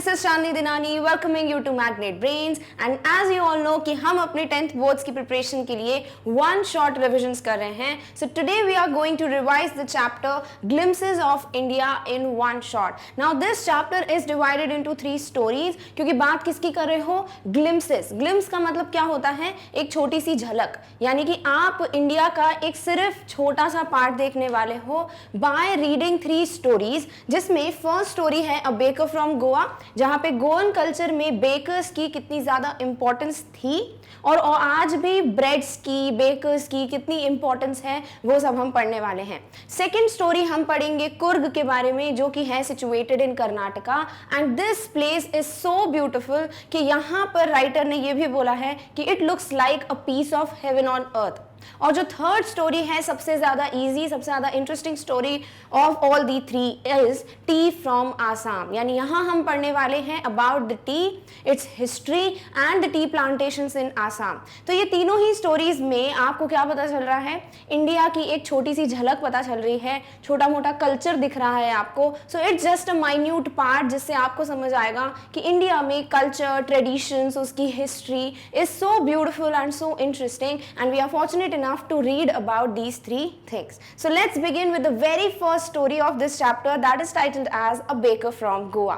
this is Chandni Dinani welcoming you to Magnet Brains and as you all know कि हम अपने 10th boards की preparation के लिए one shot revisions कर रहे हैं. So today we are going to revise the chapter Glimpses of India in one shot. Now this chapter is divided into 3 stories क्योंकि बात किसकी कर रहे हो? Glimpses. Glimpse का मतलब क्या होता है? एक छोटी सी झलक, यानी कि आप इंडिया का एक सिर्फ छोटा सा पार्ट देखने वाले हो by reading 3 stories, जिसमें फर्स्ट स्टोरी है अ बेकर फ्रॉम गोवा, जहां पे गोवन कल्चर में बेकर्स की कितनी ज्यादा इंपॉर्टेंस थी और आज भी ब्रेड्स की बेकर्स की कितनी इंपॉर्टेंस है वो सब हम पढ़ने वाले हैं. सेकेंड स्टोरी हम पढ़ेंगे कुर्ग के बारे में जो कि है situated in Karnataka and this place is so beautiful कि यहाँ पर राइटर ने ये भी बोला है कि it looks like a piece of heaven on earth. और जो थर्ड स्टोरी है सबसे ज्यादा इजी, सबसे ज्यादा interesting story of all the 3 is tea from Assam. यानी यहाँ हम पढ़ने वाले हैं about the tea, its history and the tea plantations in Assam. तो ये तीनों ही स्टोरीज में आपको क्या पता चल रहा है? इंडिया की एक छोटी सी झलक पता चल रही है, छोटा मोटा कल्चर दिख रहा है आपको. So it's just a minute part जिससे आपको समझ आएगा कि इंडिया में कल्चर, ट्रेडिशंस, उसकी history is so beautiful and so interesting and we are fortunate enough to read about these 3 things. So let's begin with the very first story of this chapter that is titled as A Baker from Goa.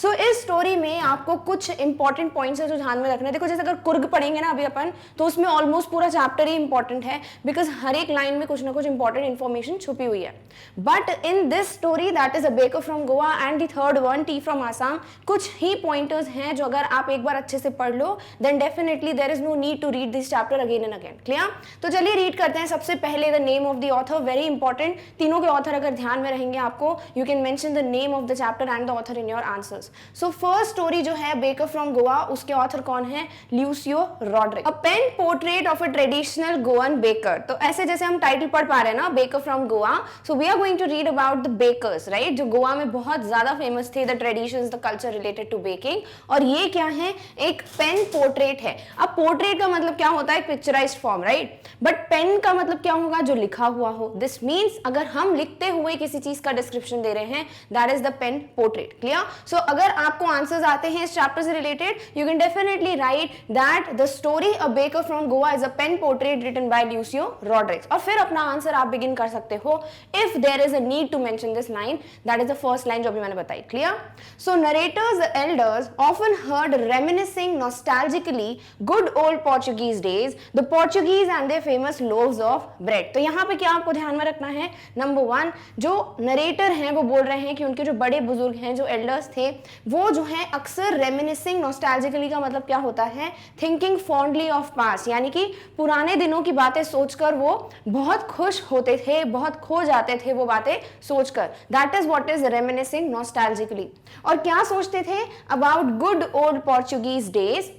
So इस story में आपको कुछ important points है जो ध्यान में रखना है. देखो जैसे अगर कुर्ग पढ़ेंगे ना अभी अपन, तो उसमें ऑलमोस्ट पूरा चैप्टर ही इंपॉर्टेंट है बिकॉज हर एक लाइन में कुछ ना कुछ इंपॉर्टेंट इन्फॉर्मेशन छुपी हुई है. But in this story that is a baker from Goa and the third one T from Assam, कुछ ही पॉइंटर्स हैं जो अगर आप एक बार अच्छे से पढ़ लो then definitely there is no need to read this chapter again and again. Clear? तो चलिए रीड करते हैं. सबसे पहले the name of the author, very important. तीनों के ऑथर अगर ध्यान में रहेंगे आपको, you can mention the name of the chapter and the author in your answers. So first story जो है बेकर फ्रॉम गोवा, उसके ऑथर कौन है? ल्यूसियो रॉड्रिक. अ pen portrait of a traditional Goan baker. तो ऐसे जैसे हम टाइटल पढ़ पा रहे हैं ना, baker from Goa, so we are going to read about the bakers, right, जो गोवा में बहुत ज्यादा फेमस थे, the traditions, the culture related to baking. और ये क्या है? एक पेन पोर्ट्रेट है. अब पोर्ट्रेट का मतलब क्या होता है? Picturised form, right. But pen का मतलब क्या होगा? जो लिखा हुआ हो. दिस मीन्स अगर हम लिखते हुए किसी चीज का डिस्क्रिप्शन दे रहे हैं, that is the pen portrait. Clear? So अगर आपको आंसर्स आते हैं इस चैप्टर से related, you can definitely write that the story a baker from Goa is a pen portrait written by Lucio Rodrigues. और फिर अपना आंसर आप बिगिन कर सकते हो if there is a need to mention this line, that is the first line जो अभी मैंने बताई. Clear? So narrator's the elders often heard reminiscing nostalgically good old Portuguese days, the Portuguese and their famous loaves of bread. तो यहाँ पे क्या आपको ध्यान में रखना है? नंबर 1, जो नरेटर हैं वो बोल रहे हैं कि उनके जो बड़े बुजुर्ग हैं, जो एल्डर्स थे, वो जो है अक्सर रेमिनिसिंग नॉस्टैल्जिकली का मतलब क्या होता है? थिंकिंग फॉन्डली ऑफ पास्ट, यानी कि पुराने दिनों की बातें सोचकर वो बहुत खुश होते थे, बहुत खो जाते थे वो बातें सोचकर. That is what is reminiscing nostalgically. और क्या सोचते थे? About good old Portuguese days,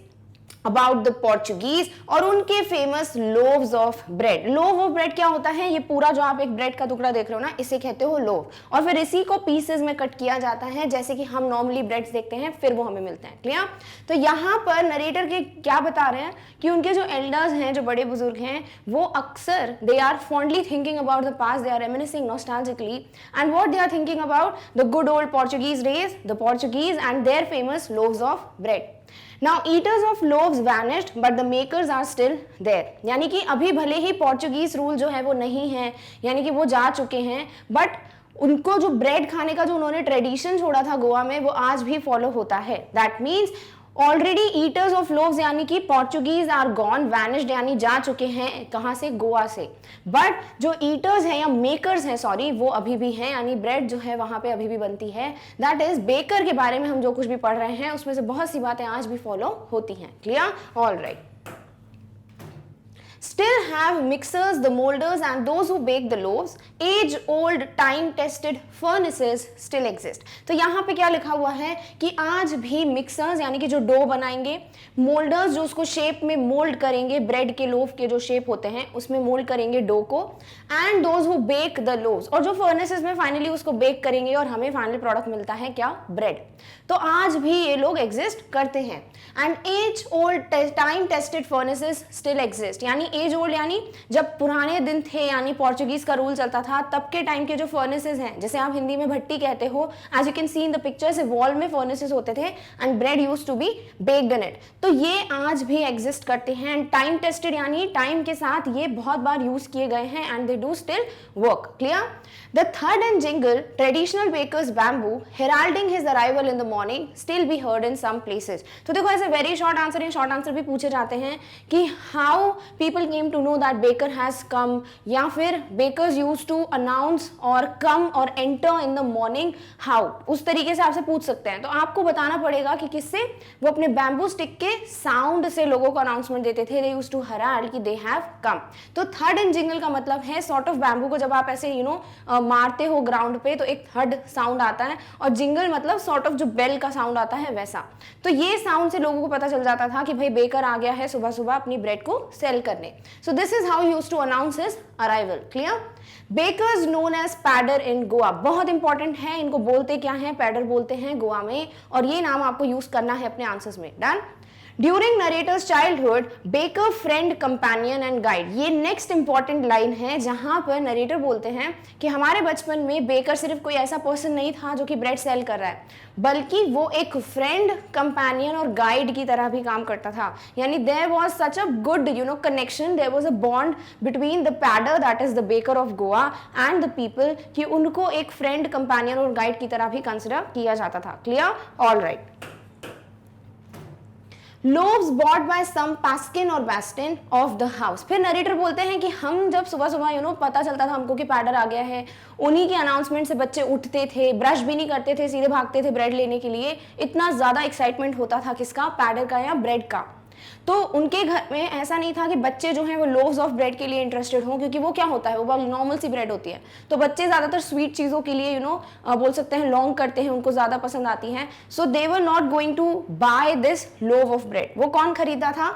about the Portuguese और उनके famous loaves of bread. Loaf of bread क्या होता है? ये पूरा जो आप एक ब्रेड का टुकड़ा देख रहे हो ना, इसे कहते हो लोव. और फिर इसी को पीसेस में कट किया जाता है जैसे कि हम नॉर्मली ब्रेड्स देखते हैं, फिर वो हमें मिलते हैं. क्लियर? तो यहाँ पर नरेटर के क्या बता रहे हैं कि उनके जो एल्डर्स हैं, जो बड़े बुजुर्ग हैं, वो अक्सर they are fondly thinking about the past, they are reminiscing nostalgically and what they are thinking about? The good old Portuguese days, the Portuguese and their famous loaves of bread. Now eaters of loaves vanished but the makers are still there. यानी कि अभी भले ही Portuguese rule जो है वो नहीं है, यानी कि वो जा चुके हैं, बट उनको जो ब्रेड खाने का जो उन्होंने ट्रेडिशन छोड़ा था गोवा में, वो आज भी फॉलो होता है. That means already eaters of loaves यानी कि पोर्चुगीज आर गॉन, वैनिश्ड यानी जा चुके हैं. कहां से? गोवा से. बट जो ईटर्स हैं या मेकर्स हैं, सॉरी, वो अभी भी हैं, यानी ब्रेड जो है वहां पे अभी भी बनती है. दैट इज बेकर के बारे में हम जो कुछ भी पढ़ रहे हैं उसमें से बहुत सी बातें आज भी फॉलो होती हैं. Clear? All right. Still have mixers, the molders and those who bake the loaves. Age-old, time-tested furnaces still exist. तो यहाँ पे क्या लिखा हुआ है कि आज भी मिक्सर्स यानी कि जो डो बनाएंगे, मोल्डर्स जो उसको शेप में मोल्ड करेंगे, ब्रेड के लोफ के जो शेप होते हैं उसमें मोल्ड करेंगे डो को, and those who bake the loaves, और जो फर्नेसेस में फाइनली उसको बेक करेंगे और हमें फाइनल प्रोडक्ट मिलता है क्या? ब्रेड. तो आज भी ये लोग एग्जिस्ट करते हैं. And age old time tested furnaces still exist, यानी एज ओल्ड यानी जब पुराने दिन थे, यानी पोर्चुगीज का रूल चलता था, तब के टाइम के जो फर्नेसेस हैं, जैसे आप हिंदी में भट्टी कहते हो, as you can see in the pictures, wall में फर्नेसेस होते थे and bread used to be baked in it. तो ये आज भी एग्जिस्ट करते हैं एंड टाइम टेस्टेड, यानी टाइम के साथ ये बहुत बार यूज किए गए हैं and they do still work. Clear? The third and jingle, traditional baker's bamboo, heralding his arrival in the morning, still be heard in some places. तो देखो ऐसे very short answer या short answer भी पूछे जाते हैं कि how people came to know that baker has come, या फिर bakers used to announce or come or enter in the morning, how, उस तरीके से आपसे पूछ सकते हैं। तो आपको बताना पड़ेगा कि किससे, वो अपने बैम्बू स्टिक के साउंड से लोगों को अनाउंसमेंट देते थे, they used to herald कि they have come। तो थर्ड एंड जिंगल का मतलब है सॉर्ट ऑफ बैम्बू को जब आप ऐसे मारते हो ग्राउंड पे तो एक थर्ड साउंड आता है, और जिंगल मतलब सॉर्ट ऑफ जो बेल का साउंड आता है वैसा। तो ये साउंड से लोगों को पता चल जाता था कि भाई बेकर आ गया है सुबह सुबह अपनी ब्रेड को सेल करने। So this is how he used to announce his arrival. Clear? Bakers known as pader in Goa, बहुत इंपॉर्टेंट है, इनको बोलते क्या है? पैडर बोलते हैं गोवा में, और ये नाम आपको यूज करना है अपने आंसर्स में। Done? During narrator's childhood baker friend companion and guide, ये नेक्स्ट इंपॉर्टेंट लाइन है जहां पर नरेटर बोलते हैं कि हमारे बचपन में बेकर सिर्फ कोई ऐसा पर्सन नहीं था जो कि ब्रेड सेल कर रहा है, बल्कि वो एक फ्रेंड, कंपेनियन और गाइड की तरह भी काम करता था। यानी there was such a good connection, there was a bond between the pader that is the baker of Goa and the people, कि उनको एक फ्रेंड, कंपेनियन और गाइड की तरह भी कंसिडर किया जाता था। Clear? All right. Loaves bought by some पास्किन और बास्टिन ऑफ द हाउस, फिर नरेटर बोलते हैं कि हम जब सुबह सुबह पता चलता था हमको कि पैडर आ गया है, उन्हीं के अनाउंसमेंट से बच्चे उठते थे, ब्रश भी नहीं करते थे, सीधे भागते थे ब्रेड लेने के लिए। इतना ज्यादा एक्साइटमेंट होता था किसका? पैडर का या ब्रेड का। तो उनके घर में ऐसा नहीं था कि बच्चे जो हैं वो लोव्स ऑफ ब्रेड के लिए इंटरेस्टेड हों, क्योंकि वो क्या होता है, वो बहुत नॉर्मल सी ब्रेड होती है। तो बच्चे ज्यादातर स्वीट चीजों के लिए बोल सकते हैं लॉन्ग करते हैं, उनको ज्यादा पसंद आती हैं। So they were not going to buy this loaf of bread. वो कौन खरीदा था?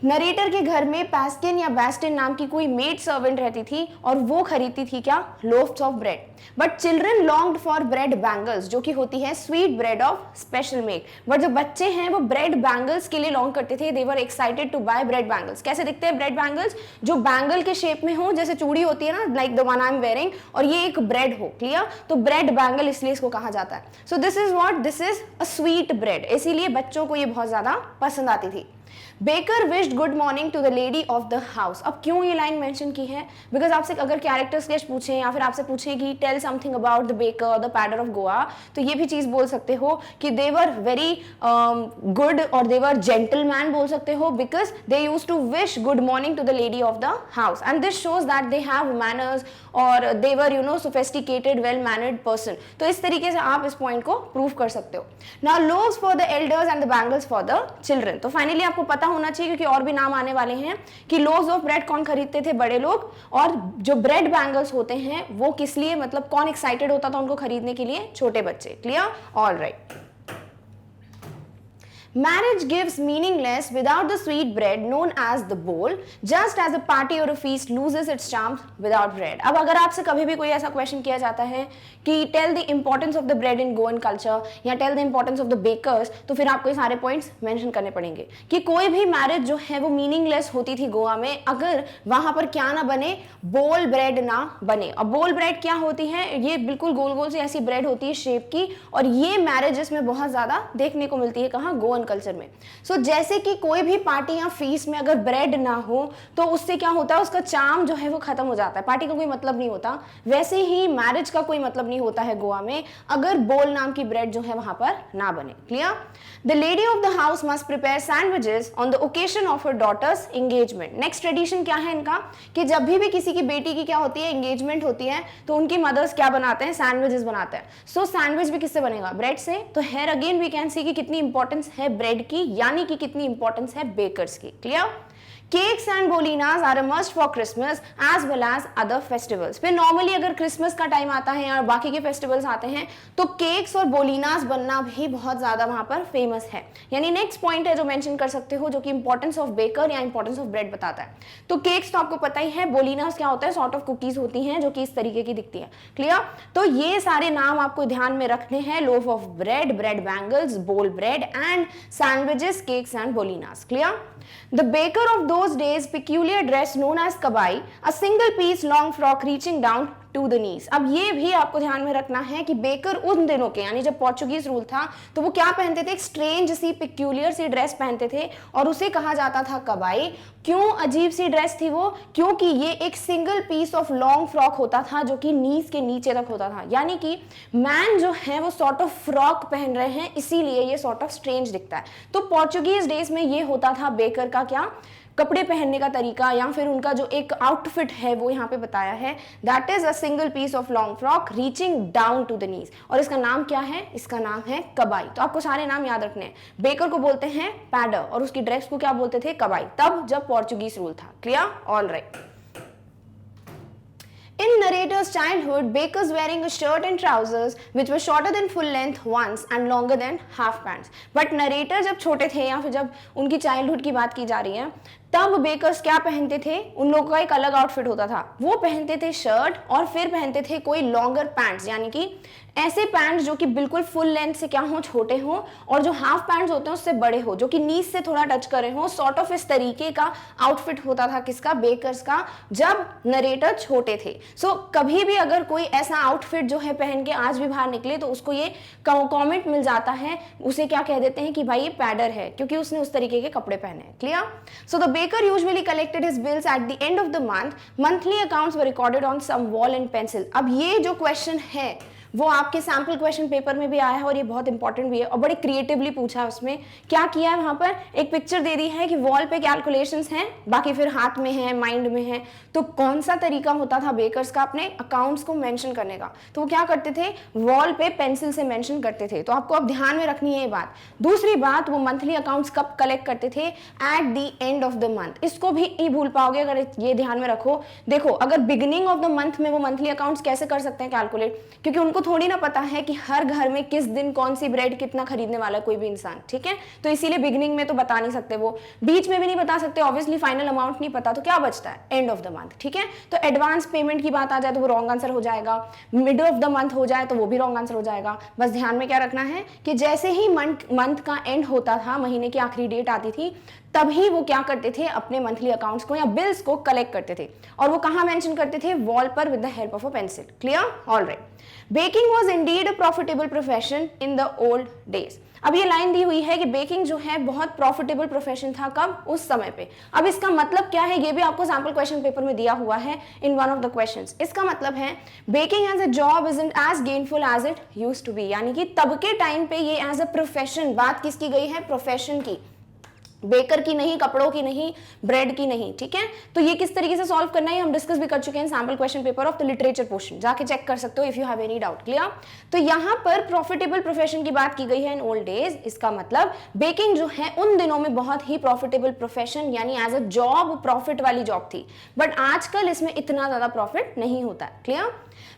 नरेटर के घर में पैस्किन या बास्टिन नाम की कोई मेड सर्वेंट रहती थी, और वो खरीदती थी क्या? Loaves of bread. But children longed for bread bangles, जो कि होती है sweet bread of special make. But जो बच्चे हैं वो ब्रेड बैंगल्स के लिए लॉन्ग करते थे, they were excited to buy bread bangles. कैसे दिखते हैं ब्रेड बैंगल्स? जो बैंगल के शेप में हो, जैसे चूड़ी होती है ना, like the one I am wearing, और ये एक ब्रेड हो। क्लियर? तो ब्रेड बैंगल इसलिए इसको कहा जाता है। So this is what, this is a sweet bread, इसीलिए बच्चों को ये बहुत ज्यादा पसंद आती थी। Baker wished good morning to the lady of the house. अब क्यों ये लाइन मेंशन की है? बिकॉज आपसे अगर कैरेक्टर स्केच पूछे या फिर आपसे पूछे कि tell something about the baker, the pader of Goa, तो ये भी चीज बोल सकते हो कि दे वर वेरी गुड और दे वर जेंटलमैन बोल सकते हो, because they use to wish good morning to the lady of the house and this shows that they have manners और they were sophisticated well mannered person. तो इस तरीके से आप इस पॉइंट को प्रूव कर सकते हो। Now loaves for the elders and the bangles for the children. तो फाइनली आपको पता होना चाहिए, क्योंकि और भी नाम आने वाले हैं, कि लोव्स ऑफ ब्रेड कौन खरीदते थे? बड़े लोग। और जो ब्रेड बैंगल्स होते हैं वो किस लिए, मतलब कौन एक्साइटेड होता था उनको खरीदने के लिए? छोटे बच्चे। Clear? All right. Marriage gives meaningless without the sweet bread known as the bowl, just as a party or a feast loses its charms without bread. अब अगर आपसे कभी भी कोई ऐसा क्वेश्चन किया जाता है कि tell the importance of the bread in Goan culture या tell the importance of the bakers, तो फिर आपको ये सारे पॉइंट्स मेंशन करने पड़ेंगे कि कोई भी मैरिज जो है वो मीनिंगलेस होती थी गोवा में अगर वहां पर क्या ना बने? बोल ब्रेड ना बने। अब बोल ब्रेड क्या होती है? ये बिल्कुल गोल गोल से ऐसी ब्रेड होती है शेप की, और ये मैरिजेस में बहुत ज्यादा देखने को मिलती है। कहाँ? गोवन कल्चर में। सो जैसे कि कोई भी पार्टी या फीस्ट में अगर ब्रेड ना हो तो उससे क्या होता है? उसका चार्म जो है वो खत्म हो जाता है, पार्टी का कोई मतलब नहीं होता। वैसे ही मैरिज का कोई मतलब नहीं होता है गोवा में अगर बोल नाम की ब्रेड जो है वहां पर ना बने। Clear? The lady of the house must prepare sandwiches on the occasion of her daughter's engagement. Next tradition क्या है इनका कि जब भी किसी की बेटी की क्या होती है? एंगेजमेंट होती है, तो उनकी मदर्स क्या बनाते हैं? सैंडविचेस बनाते हैं। सो सैंडविच भी किससे बनेगा? ब्रेड से। तो here again we can see कि कितनी इंपॉर्टेंस है ब्रेड की, यानी कि कितनी इंपॉर्टेंस है बेकर्स की। Clear? Cakes and bolinas are a must for Christmas as well as other festivals. फिर नॉर्मली अगर क्रिसमस का टाइम आता है और बाकी के फेस्टिवल्स आते हैं तो केक्स और बोलिनास बनना भी बहुत ज्यादा वहां पर फेमस है। यानी नेक्स्ट पॉइंट है जो मेंशन कर सकते हो, जो कि इंपॉर्टेंस ऑफ बेकर या इंपॉर्टेंस ऑफ ब्रेड बताता है। तो केक्स तो आपको पता ही है, बोलिनास क्या होता है? सॉर्ट ऑफ कुकीज होती हैं जो कि इस तरीके की दिखती है। क्लियर? तो ये सारे नाम आपको ध्यान में रखने हैं, loaf of bread, bread bangles, bol bread and sandwiches, cakes and bolinhas. Clear? The baker of those those days peculiar dress known as kabai, a single piece long frock reaching down to the knees. अब ये भी आपको ध्यान में रखना है कि baker उन दिनों के, यानी जब पोर्चुगीज रूल था, तो वो क्या पहनते थे, एक स्ट्रेंज सी पिक्यूलियर सी ड्रेस पहनते थे और उसे कहा जाता था कबाई। क्यों अजीब सी ड्रेस थी वो? क्योंकि ये एक single piece of long frock होता था जो कि नीज के नीचे तक होता था, यानी कि मैन जो है वो सॉर्ट ऑफ फ्रॉक पहन रहे हैं, इसीलिए ये सॉर्ट ऑफ स्ट्रेंज दिखता है। तो पोर्चुगीज डेज में ये होता था बेकर का क्या, कपड़े पहनने का तरीका, या फिर उनका जो एक आउटफिट है वो यहाँ पे बताया है, that is a single piece of long frock reaching down to the knees. और इसका नाम क्या है? इसका नाम है कबाई। तो आपको सारे नाम याद रखने हैं। बेकर को बोलते हैं पैडर और उसकी ड्रेस को क्या बोलते थे? कबाई, तब जब पोर्चुगीज रूल था। Clear? All right. In narrator's childhood, Baker's wearing a shirt and trousers which were shorter than full length once and longer than half pants. But narrator जब छोटे थे या फिर जब उनकी चाइल्डहुड की बात की जा रही है, तब बेकर्स क्या पहनते थे? उन लोगों का एक अलग आउटफिट होता था। वो पहनते थे शर्ट और फिर पहनते थे कोई लॉन्गर पैंट्स, यानी कि ऐसे पैंट्स जो कि बिल्कुल फुल लेंथ से क्या हो, छोटे हो, और जो हाफ पैंट्स होते हैं उससे बड़े हो, जो कि नीज से थोड़ा टच करे हो। सॉर्ट ऑफ इस तरीके का आउटफिट होता था किसका? बेकर्स का, जब नरेटर छोटे थे। सो कभी भी अगर कोई ऐसा आउटफिट जो है पहन के आज भी बाहर निकले तो उसको ये कॉमेंट मिल जाता है, उसे क्या कह देते हैं कि भाई ये पैडर है, क्योंकि उसने उस तरीके के कपड़े पहने हैं। Clear? So the Baker usually collected his bills at the end of the month. Monthly accounts were recorded on some wall and pencil. अब ये जो क्वेश्चन है वो आपके सैम्पल क्वेश्चन पेपर में भी आया है और ये बहुत इंपॉर्टेंट भी है और बड़े क्रिएटिवली पूछा है उसमें। क्या किया है वहां पर? एक पिक्चर दे दी है कि वॉल पे कैलकुलेशंस हैं, बाकी फिर हाथ में है, माइंड में है। तो कौन सा तरीका होता था बेकर्स का अपने अकाउंट्स को मेंशन करने का? तो वो क्या करते थे? वॉल पे पेंसिल से मेंशन करते थे। तो आपको अब ध्यान में रखनी है ये बात। दूसरी बात, वो मंथली अकाउंट्स कब कलेक्ट करते थे? At the end of the month. इसको भी नहीं भूल पाओगे अगर ये ध्यान में रखो। देखो, अगर बिगिनिंग ऑफ द मंथ में वो मंथली अकाउंट्स कैसे कर सकते हैं कैलकुलेट, क्योंकि उनको थोड़ी ना पता है कि हर घर में किस दिन कौन सी ब्रेड कितना खरीदने वाला है कोई भी इंसान। ठीक है? तो इसीलिए बिगिनिंग में तो बता नहीं सकते, वो बीच में भी नहीं बता सकते, ऑब्वियसली फाइनल अमाउंट नहीं पता, तो क्या बचता है? And of the month. ठीक है? तो एडवांस पेमेंट की बात आ जाए तो वो रॉन्ग आंसर हो जाएगा, मिडल ऑफ द मंथ हो जाए तो वो भी रॉन्ग आंसर हो जाएगा। बस ध्यान में क्या रखना है कि जैसे ही मंथ का एंड होता था, महीने की आखिरी डेट आती थी, तभी वो क्या करते थे? अपने मंथली अकाउंट्स को या बिल्स को कलेक्ट करते थे। और वो कहां मेंशन करते थे? वॉल पर with the help of a pencil. Clear? All right. Baking was indeed a profitable profession in the old days. अब ये लाइन दी हुई है कि बेकिंग जो है बहुत प्रॉफिटेबल प्रोफेशन था। कब? उस समय पे। अब इसका मतलब क्या है ये भी आपको सैंपल क्वेश्चन पेपर में दिया हुआ है in one of the questions. इसका मतलब है baking as a job isn't as gainful as it used to be, यानी कि तब के टाइम पे ये एज अ प्रोफेशन, बात किसकी गई है? प्रोफेशन की, बेकर की नहीं, कपड़ों की नहीं, ब्रेड की नहीं। ठीक है? तो ये किस तरीके से सॉल्व करना है हम डिस्कस भी कर चुके हैं sample question paper of the literature portion, जाके चेक कर सकते हो if you have any doubt. Clear? तो यहाँ पर प्रॉफिटेबल प्रोफेशन की बात की गई है इन ओल्ड डेज। इसका मतलब बेकिंग जो है उन दिनों में बहुत ही प्रॉफिटेबल प्रोफेशन, यानी एज अ जॉब प्रॉफिट वाली जॉब थी, बट आजकल इसमें इतना ज्यादा प्रॉफिट नहीं होता है। Clear?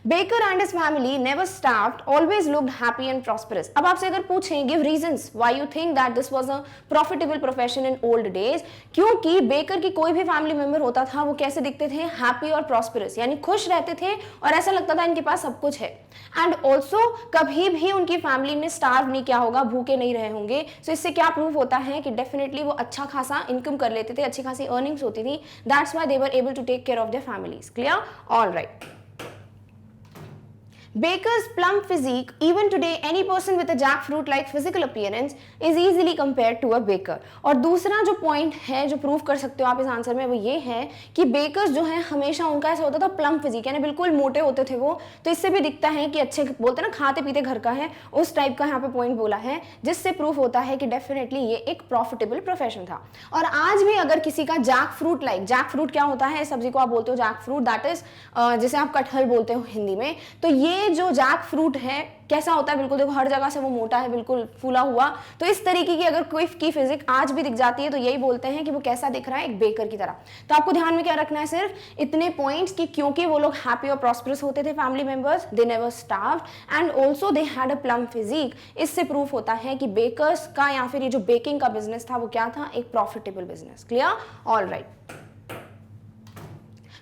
Baker and his family never starved, always looked happy and prosperous. अब आपसे अगर पूछें give reasons why you think that this was a profitable profession in old days, क्योंकि बेकर की कोई भी फैमिली मेंबर होता था वो कैसे दिखते थे? हैप्पी और प्रॉस्परस, यानी खुश रहते थे और ऐसा लगता था इनके पास सब कुछ है। एंड ऑल्सो कभी भी उनकी फैमिली ने स्टार्व नहीं किया होगा, भूखे नहीं रहे होंगे। सो इससे क्या प्रूव होता है कि डेफिनेटली वो अच्छा खासा इनकम कर लेते थे, अच्छी खासी अर्निंग्स होती थी। That's why they were able to take care of their families. Clear? All right. Baker's plump physique, even today any person with a jackfruit like physical appearance is easily compared to a baker. और दूसरा जो point है जो prove कर सकते हो आप इस आंसर में, वो ये है कि बेकर्स जो है हमेशा उनका ऐसा होता था प्लम्प फिजिक, यानी बिल्कुल मोटे होते थे वो। तो इससे भी दिखता है कि अच्छे, बोलते हैं ना खाते पीते घर का है, उस टाइप का यहाँ पे पॉइंट बोला है, जिससे प्रूफ होता है कि डेफिनेटली ये एक प्रॉफिटेबल प्रोफेशन था। और आज भी अगर किसी का जैकफ्रूट लाइक, जैकफ्रूट क्या होता है? सब्जी को आप बोलते हो जैकफ्रूट, दैट इज जिसे आप कटहल बोलते हो हिंदी में। तो ये जो जैक फ्रूट है कैसा होता है? बिल्कुल देखो हर जगह से वो मोटा है, बिल्कुल फूला हुआ। तो इस तरीके की अगर कोई की फिजिक आज भी दिख जाती है तो यही बोलते हैं कि वो कैसा दिख रहा है? एक बेकर की तरह। तो आपको ध्यान में क्या रखना है? सिर्फ इतने पॉइंट्स कि क्योंकि वो लोग हैप्पी और प्रॉस्परस होते थे family members, they never starved and also they had a plump physique. इससे प्रूफ होता है कि बेकर्स का या फिर ये जो बेकिंग का बिजनेस था वो क्या था? एक profitable business. Clear? All right.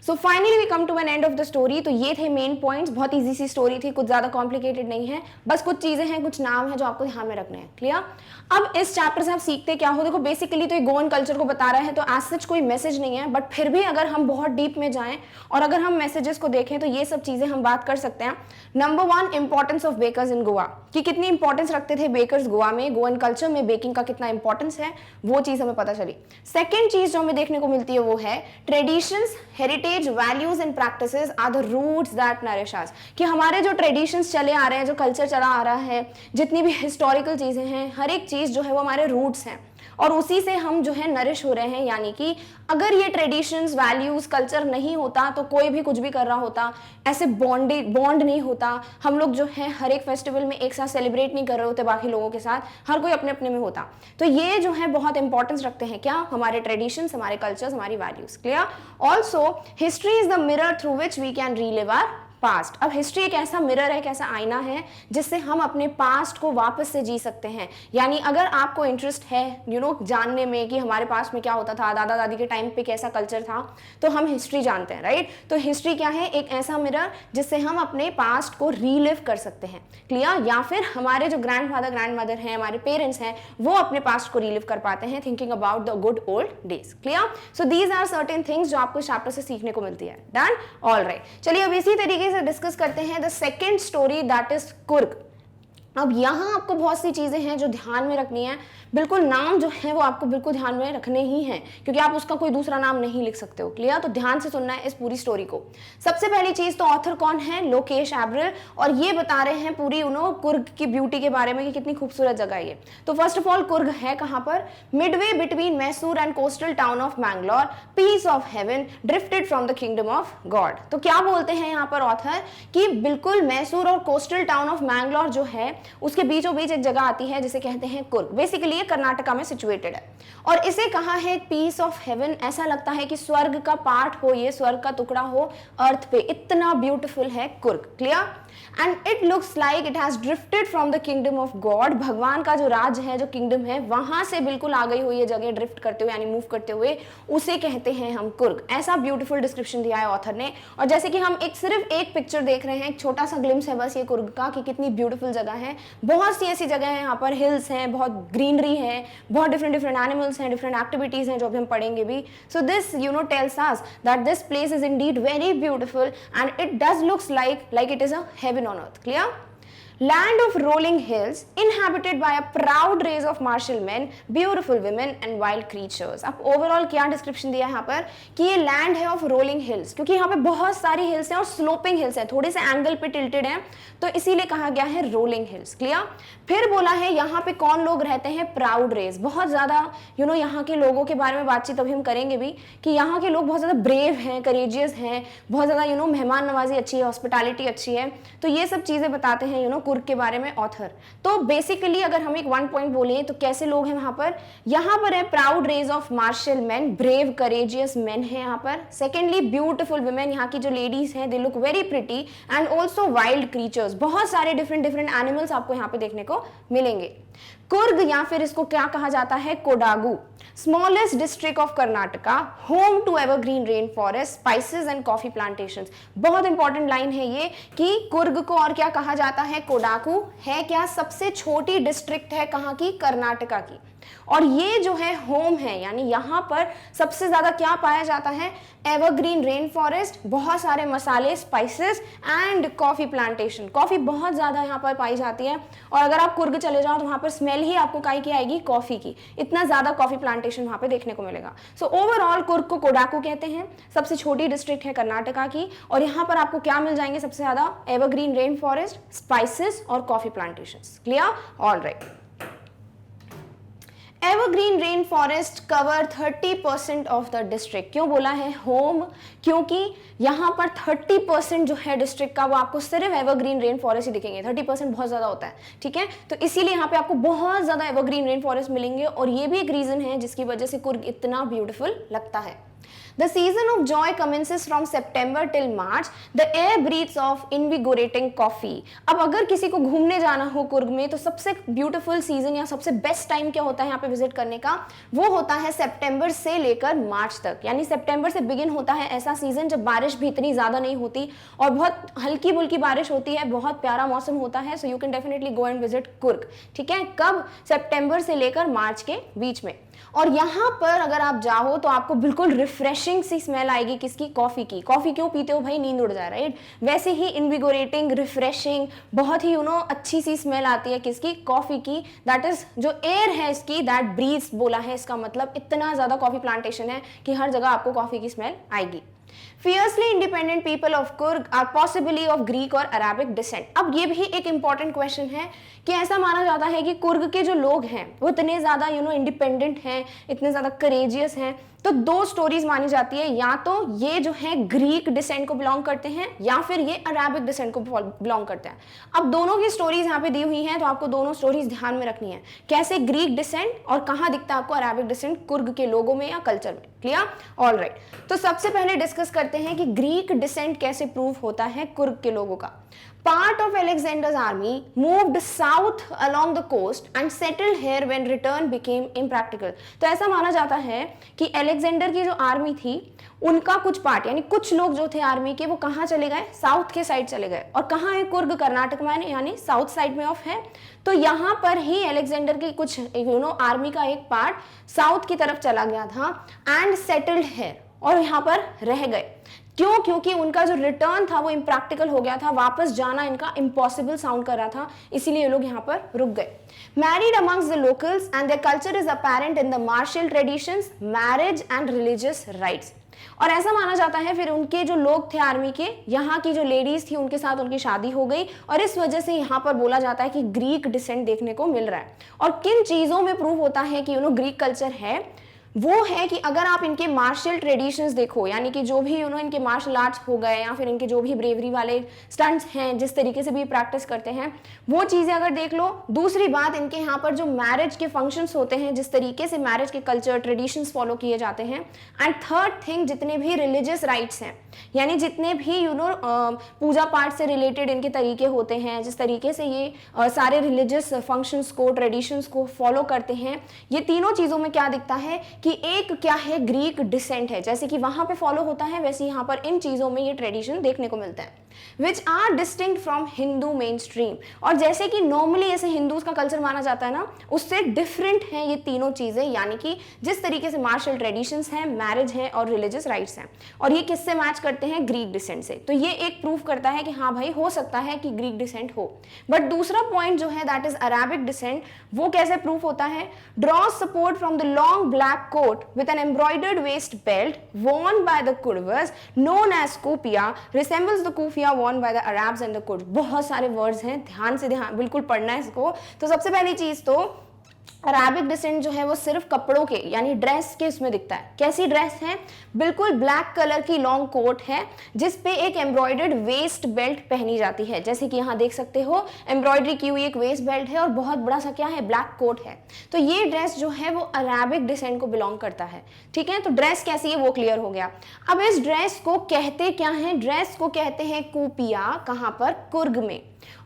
So finally we come to an end of the story. तो ये थे मेन पॉइंट्स, बहुत इजी सी स्टोरी थी, कुछ ज्यादा कॉम्प्लिकेटेड नहीं है, बस कुछ चीजें हैं, कुछ नाम है जो आपको ध्यान में रखने हैं। क्लियर? अब इस चैप्टर से आप सीखते क्या हो? देखो बेसिकली तो ये गोवन कल्चर को बता रहा है, तो एज सच कोई मैसेज नहीं है, बट फिर भी अगर हम बहुत डीप में जाएं और अगर हम मैसेजेस को देखें तो ये सब चीजें हम बात कर सकते हैं। नंबर 1, इंपॉर्टेंस ऑफ बेकर्स इन गोवा, कि कितनी इंपॉर्टेंस रखते थे बेकर्स गोवा में, गोवन कल्चर में बेकिंग का कितना इंपॉर्टेंस है, वो चीज हमें पता चली। सेकेंड चीज जो हमें देखने को मिलती है वो है traditions, heritage, values and practices are the roots that nourish us, कि हमारे जो ट्रेडिशंस चले आ रहे हैं, जो कल्चर चला आ रहा है, जितनी भी हिस्टोरिकल चीजें हैं, हर एक चीज जो है वो हमारे रूट्स हैं और उसी से हम जो है नरिश हो रहे हैं। यानी कि अगर ये ट्रेडिशंस, वैल्यूज, कल्चर नहीं होता तो कोई भी कुछ भी कर रहा होता, ऐसे बॉन्ड नहीं होता, हम लोग जो है हर एक फेस्टिवल में एक साथ सेलिब्रेट नहीं कर रहे होते बाकी लोगों के साथ, हर कोई अपने अपने में होता। तो ये जो है बहुत इंपॉर्टेंस रखते हैं क्या? हमारे ट्रेडिशंस, हमारे कल्चर्स, हमारी values. Clear? Also history is the mirror through which we can relive our past. अब हिस्ट्री एक ऐसा मिरर है, एक ऐसा आईना है जिससे हम अपने पास्ट को वापस से जी सकते हैं। यानी अगर आपको इंटरेस्ट है जानने में कि हमारे पास्ट में क्या होता था, दादा दादी के टाइम पे कैसा कल्चर था, तो हम हिस्ट्री जानते हैं, राइट? तो हिस्ट्री क्या है? एक ऐसा मिरर जिससे हम अपने पास्ट को रीलिव कर सकते हैं। क्लियर? या फिर हमारे जो ग्रैंडफादर, ग्रैंडमदर हैं, हमारे पेरेंट्स हैं, वो अपने पास्ट को रीलिव कर पाते हैं, thinking about the good old days. Clear? So these are certain things जो आपको चैप्टर से सीखने को मिलती है। डन? ऑल राइट, चलिए अब इसी तरीके से डिस्कस करते हैं the second story, that is Coorg. अब यहाँ आपको बहुत सी चीजें हैं जो ध्यान में रखनी है, बिल्कुल नाम जो है वो आपको बिल्कुल ध्यान में रखने ही हैं, क्योंकि आप उसका कोई दूसरा नाम नहीं लिख सकते हो। क्लियर? तो ध्यान से सुनना है इस पूरी स्टोरी को। सबसे पहली चीज तो ऑथर कौन है? लोकेश एब्रिल, और ये बता रहे हैं पूरी कुर्ग की ब्यूटी के बारे में कि कितनी खूबसूरत जगह है ये। तो फर्स्ट ऑफ ऑल कुर्ग है कहां पर? Midway between Mysore and coastal town of Mangalore, piece of heaven drifted from the kingdom of God. तो क्या बोलते हैं यहाँ पर ऑथर कि बिल्कुल मैसूर और कोस्टल टाउन ऑफ मैंगलोर जो है उसके बीचों बीच एक जगह आती है जिसे कहते हैं कुर्ग। बेसिकली ये कर्नाटका में सिचुएटेड है और इसे कहा है पीस ऑफ हेवन। ऐसा लगता है कि स्वर्ग का पार्ट हो, ये स्वर्ग का टुकड़ा हो अर्थ पे, इतना ब्यूटीफुल है Coorg. Clear? And it looks like it has drifted from the kingdom of God. भगवान का जो राज है, जो किंगडम है, वहां से बिल्कुल आ गई हुई ये जगह ड्रिफ्ट करते हुए, यानी मूव करते हुए, उसे कहते हैं हम कुर्ग। ऐसा ब्यूटीफुल डिस्क्रिप्शन दिया है ऑथर ने। और जैसे कि हम सिर्फ एक पिक्चर देख रहे हैं, एक छोटा सा ग्लिम्स है बस ये कुर्ग का कि कितनी ब्यूटीफुल जगह है। बहुत सी ऐसी जगह है यहाँ पर, हिल्स हैं, बहुत ग्रीनरी है, बहुत डिफरेंट एनिमल्स हैं, डिफरेंट एक्टिविटीज हैं जो अभी हम पढ़ेंगे भी। So this tells us that this place is Indeed very beautiful and it does looks like it is a heaven on earth. Clear? Land of rolling hills inhabited by a proud race of martial men, beautiful women and wild creatures. अब overall क्या description दिया है यहाँ पर कि ये land है of rolling hills, क्योंकि यहाँ पे बहुत सारी हिल्स हैं और स्लोपिंग हिल्स हैं, थोड़े से एंगल पे टिल्टेड हैं, तो इसीलिए कहा गया है रोलिंग हिल्स। क्लियर? फिर बोला है यहाँ पे कौन लोग रहते हैं? Proud race. बहुत ज्यादा यहाँ के लोगों के बारे में बातचीत अभी हम करेंगे भी कि यहाँ के लोग बहुत ज्यादा ब्रेव हैं, करेजियस हैं, बहुत ज्यादा मेहमान नवाजी अच्छी है, हॉस्पिटैलिटी अच्छी है। तो ये सब चीजें बताते हैं कुर्ग के बारे में ऑथर। तो बेसिकली अगर हम एक वन पॉइंट बोले तो कैसे लोग हैं वहां पर? यहाँ पर है proud race of martial man, brave courageous man है यहाँ पर। सेकेंडली ब्यूटीफुल वुमेन, यहाँ की जो लेडीज हैं they look very pretty, and also wild creatures, बहुत सारे डिफरेंट एनिमल्स आपको यहाँ पे देखने को मिलेंगे। कुर्ग या फिर इसको क्या कहा जाता है? Kodagu, smallest district of Karnataka, home to evergreen rain forest, spices and coffee plantations. बहुत इंपॉर्टेंट लाइन है ये कि कुर्ग को और क्या कहा जाता है? कोडागु है क्या? सबसे छोटी डिस्ट्रिक्ट है कहाँ की? कर्नाटका की। और ये जो है होम है, यानी यहाँ पर सबसे ज्यादा क्या पाया जाता है? एवरग्रीन रेन फॉरेस्ट, बहुत सारे मसाले, spices and coffee plantation. Coffee बहुत ज्यादा यहाँ पर पाई जाती है और अगर आप कुर्ग चले जाओ तो वहां पर स्मेल ही आपको काई की आएगी? कॉफी की। इतना ज्यादा कॉफी प्लांटेशन वहां पे देखने को मिलेगा। सो ओवरऑल कुर्ग को कोडागु कहते हैं, सबसे छोटी डिस्ट्रिक्ट है कर्नाटका की, और यहाँ पर आपको क्या मिल जाएंगे सबसे ज्यादा? एवरग्रीन रेन फॉरेस्ट, स्पाइसेस और coffee plantation. Clear? All right. Evergreen rain forest cover 30% of the district. क्यों बोला है होम? क्योंकि यहाँ पर 30% जो है डिस्ट्रिक्ट का वो आपको सिर्फ एवरग्रीन रेन फॉरेस्ट ही दिखेंगे। 30% बहुत ज्यादा होता है, ठीक है? तो इसीलिए यहाँ पे आपको बहुत ज्यादा एवरग्रीन रेन फॉरेस्ट मिलेंगे और ये भी एक रीजन है जिसकी वजह से कुर्ग इतना ब्यूटीफुल लगता है। The season of joy commences from September till March. The air breathes of invigorating coffee. अब अगर किसी को घूमने जाना हो कुर्ग में तो सबसे ब्यूटीफुल सीजन या सबसे बेस्ट टाइम क्या होता है यहाँ पे विजिट करने का, वो होता है सितंबर से लेकर मार्च तक। यानी सितंबर से बिगिन होता है ऐसा सीजन जब बारिश भी इतनी ज्यादा नहीं होती और बहुत हल्की बुल्की बारिश होती है, बहुत प्यारा मौसम होता है। So you can definitely go and visit Coorg. ठीक है, कब? सितंबर से लेकर मार्च के बीच में। और यहाँ पर अगर आप जाओ तो आपको बिल्कुल रिफ्रेशिंग सी स्मेल आएगी, किसकी? कॉफी की। कॉफी क्यों पीते हो भाई? नींद उड़ जाए, राइट? वैसे ही इनविगोरेटिंग, रिफ्रेशिंग, बहुत ही अच्छी सी स्मेल आती है, किसकी? कॉफी की। दैट इज जो एयर है इसकी, दैट ब्रीथ्स बोला है, इसका मतलब इतना ज्यादा कॉफी प्लांटेशन है कि हर जगह आपको कॉफी की स्मेल आएगी। Fiercely independent people of Kurg are possibly of Greek और Arabic descent. अब ये भी एक important question है कि ऐसा माना जाता है कि कुर्ग के जो लोग हैं वो इतने ज़्यादा इंडिपेंडेंट हैं, इतने ज़्यादा करेजियस हैं। तो दो स्टोरीज मानी जाती है, या तो ये जो है ग्रीक डिसेंट को बिलोंग करते हैं या फिर ये अराबिक डिसेंट को बिलोंग करते हैं। अब दोनों की स्टोरीज यहाँ पे दी हुई हैं तो आपको दोनों स्टोरीज ध्यान में रखनी है। कैसे ग्रीक डिसेंट और कहाँ दिखता है आपको अराबिक डिसेंट कुर्ग के लोगों में या कल्चर में। क्लियर? All right. तो सबसे पहले डिस्कस करते हैं कि ग्रीक डिसेंट कैसे प्रूव होता है कुर्ग के लोगों का। Part of Alexander's army moved south along the coast and settled here when return became impractical. तो ऐसा माना जाता है कि अलेक्जेंडर की जो आर्मी थी उनका कुछ पार्ट यानी कुछ लोग जो थे आर्मी के वो कहाँ चले गए? साउथ के साइड चले गए। और कहाँ है कुर्ग? कर्नाटक में, यानी साउथ साइड में ऑफ है। तो यहाँ पर ही अलेक्जेंडर की कुछ आर्मी का एक पार्ट साउथ की तरफ चला गया था एंड सेटल्ड है, और यहाँ पर रह गए। क्यों? क्योंकि उनका जो रिटर्न था वो इम्प्रैक्टिकल हो गया था, वापस जाना इनका इम्पॉसिबल साउंड कर रहा था, इसीलिए ये लोग यहाँ पर रुक गए। Married amongst the locals and their culture is apparent in the martial traditions, marriage and religious rites. और ऐसा माना जाता है फिर उनके जो लोग थे आर्मी के, यहाँ की जो लेडीज थी उनके साथ उनकी शादी हो गई, और इस वजह से यहाँ पर बोला जाता है कि ग्रीक डिसेंट देखने को मिल रहा है। और किन चीजों में प्रूव होता है कि ग्रीक कल्चर है? वो है कि अगर आप इनके मार्शल ट्रेडिशंस देखो, यानी कि जो भी इनके मार्शल आर्ट्स हो गए या फिर इनके जो भी ब्रेवरी वाले स्टंट्स हैं, जिस तरीके से भी प्रैक्टिस करते हैं, वो चीज़ें अगर देख लो। दूसरी बात, इनके यहाँ पर जो मैरिज के फंक्शंस होते हैं, जिस तरीके से मैरिज के कल्चर ट्रेडिशंस फॉलो किए जाते हैं। एंड थर्ड थिंग, जितने भी रिलीजियस राइट्स हैं, यानी जितने भी पूजा पाठ से रिलेटेड इनके तरीके होते हैं, जिस तरीके से ये सारे रिलीजियस फंक्शंस को, ट्रेडिशंस को फॉलो करते हैं, ये तीनों चीज़ों में क्या दिखता है कि एक क्या है? ग्रीक डिसेंट है। जैसे कि वहां पे फॉलो होता है वैसे यहाँ पर इन चीजों में ये ट्रेडिशन देखने को मिलता है, which are distinct from Hindu mainstream. और जैसे कि नॉर्मली ऐसे हिंदूज का कल्चर माना जाता है ना, उससे डिफरेंट है ये तीनों चीजें, यानी कि जिस तरीके से मार्शल ट्रेडिशंस हैं, मैरिज है और रिलीजियस राइट्स हैं, और ये किससे मैच करते हैं? ग्रीक डिसेंट से। तो ये एक प्रूफ करता है कि हाँ भाई हो सकता है कि ग्रीक डिसेंट हो। बट दूसरा पॉइंट जो है दैट इज अराबिक डिसेंट, वो कैसे प्रूफ होता है? Draw support from the long black coat with an embroidered waist belt worn by the Kurds known as kufia resembles the kufia worn by the Arabs and the Kurds। बहुत सारे words हैं, ध्यान से बिल्कुल पढ़ना है इसको। तो सबसे पहली चीज तो अराबिक डिसेंट जो है वो सिर्फ कपड़ों के यानी ड्रेस के उसमें दिखता है। कैसी ड्रेस है? बिल्कुल ब्लैक कलर की लॉन्ग कोट है जिस पे एक एम्ब्रॉयडर्ड वेस्ट बेल्ट पहनी जाती है। जैसे कि यहाँ देख सकते हो एम्ब्रॉयडरी की हुई एक वेस्ट बेल्ट है और बहुत बड़ा सा क्या है? ब्लैक कोट है। तो ये ड्रेस जो है वो अराबिक डिसेंट को बिलोंग करता है। ठीक है, तो ड्रेस कैसी है वो क्लियर हो गया। अब इस ड्रेस को कहते क्या है? ड्रेस को कहते हैं कूपिया। कहाँ पर? कुर्ग में।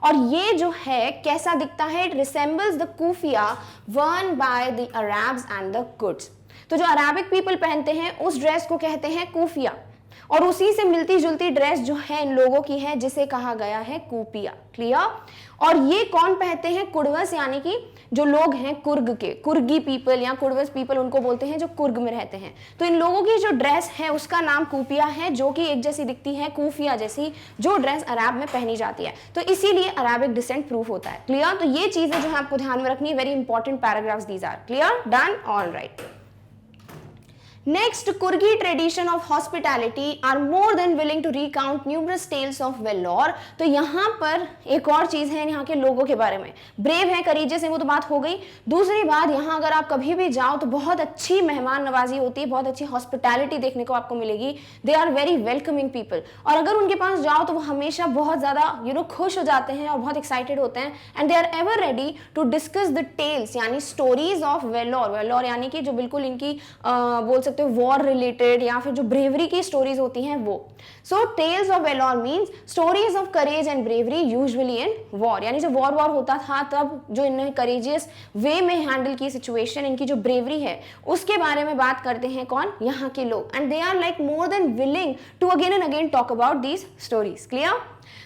और ये जो है कैसा दिखता है? It resembles the kuffiya worn by the Arabs and the Kurds. तो जो अराबिक पीपल पहनते हैं उस ड्रेस को कहते हैं कूफिया, और उसी से मिलती जुलती ड्रेस जो है इन लोगों की है जिसे कहा गया है कूपिया। क्लियर? और ये कौन पहनते हैं? कुर्वस, यानी कि जो लोग हैं कुर्ग के, कुर्गी पीपल या कुर्वस पीपल उनको बोलते हैं जो कुर्ग में रहते हैं। तो इन लोगों की जो ड्रेस है उसका नाम कूपिया है, जो कि एक जैसी दिखती है कूफिया जैसी, जो ड्रेस अरब में पहनी जाती है। तो इसीलिए अराबिक डिसेंट प्रूफ होता है। क्लियर? तो ये चीजें जो है आपको ध्यान में रखनी है, very important paragraphs these are. Clear? Done? All right. Next, Kurgi tradition of hospitality are more than willing to recount numerous tales of Vellore। तो यहाँ पर एक और चीज है यहाँ के लोगों के बारे में, ब्रेव है, करेजियस है, वो तो बात हो गई। दूसरी बात, यहाँ अगर आप कभी भी जाओ तो बहुत अच्छी मेहमान नवाजी होती है, बहुत अच्छी हॉस्पिटैलिटी देखने को आपको मिलेगी। They are very welcoming people, और अगर उनके पास जाओ तो वो हमेशा बहुत ज्यादा खुश हो जाते हैं और बहुत एक्साइटेड होते हैं। And they are ever ready to discuss the tales यानी स्टोरीज ऑफ वेल्लोर। वेल्लोर यानी कि जो बिल्कुल इनकी बोल सकते सकते हो वॉर रिलेटेड या फिर जो ब्रेवरी की स्टोरीज होती हैं वो. So tales of valour means stories of courage and bravery usually in war, यानी जो वॉर होता था तब जो इन्होंने करेजियस वे में हैंडल की सिचुएशन, इनकी जो ब्रेवरी है उसके बारे में बात करते हैं कौन, यहाँ के लोग. And they are like more than willing to again and again talk about these stories. Clear?